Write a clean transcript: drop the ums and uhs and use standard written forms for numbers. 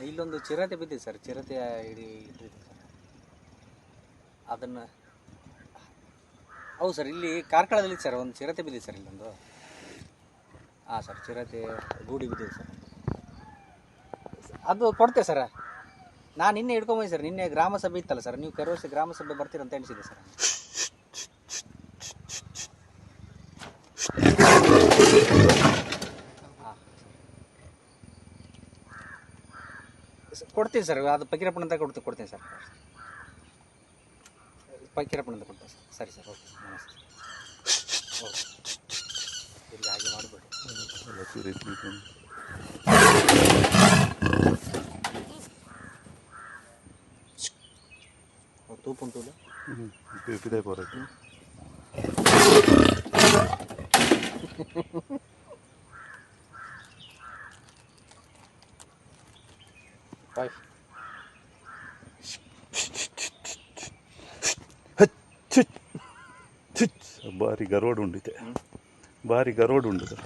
ಇಲ್ಲೊಂದು ಚಿರತೆ ಬಿದ್ದಿದೆ ಸರ್, ಚಿರತೆ ಹಿಡಿದಿದೆ ಸರ್ ಅದನ್ನು. ಹೌದು ಸರ್, ಇಲ್ಲಿ ಕಾರ್ಕಳದಲ್ಲಿ ಸರ್ ಒಂದು ಚಿರತೆ ಬಿದ್ದಿದೆ ಸರ್ ಇಲ್ಲೊಂದು. ಹಾಂ ಸರ್, ಚಿರತೆ ಗೂಡಿ ಬಿದ್ದಿದೆ ಸರ್. ಅದು ಕೊಡ್ತೇವೆ ಸರ್. ನಾನು ನಿನ್ನೆ ಹಿಡ್ಕೊಂಬಂದಿ ಸರ್, ನಿನ್ನೆ ಗ್ರಾಮ ಸಭೆ ಇತ್ತಲ್ಲ ಸರ್, ನೀವು ಕೆಲವು ವರ್ಷ ಗ್ರಾಮ ಸಭೆ ಬರ್ತೀರಂತ ಎಣಿಸಿದೆ ಸರ್. ಹಾಂ ಕೊಡ್ತೀನಿ ಸರ್, ಅದು ಫಕೀರಪ್ಪನ ಅಂತ ಕೊಡ್ತೀನಿ ಸರ್. ಫಕೀರಪ್ಪನ ಅಂತ ಕೊಡ್ತೀನಿ ಸರ್. ಸರಿ ಸರ್, ಓಕೆ ಸರ್, ನಮಸ್ತೆ. ಓಕೆ, ಇಲ್ಲಿ ಹಾಗೆ ಮಾಡಿಬಿಡಿ. ತೂಪು ತೂಲು ಬಿದೆ ಬರೋದು. ಭಾರಿ ಗರೋಡು ಉಂಡಿತೆ, ಭಾರಿ ಗರೋಡು ಉಂಡಿದೆ.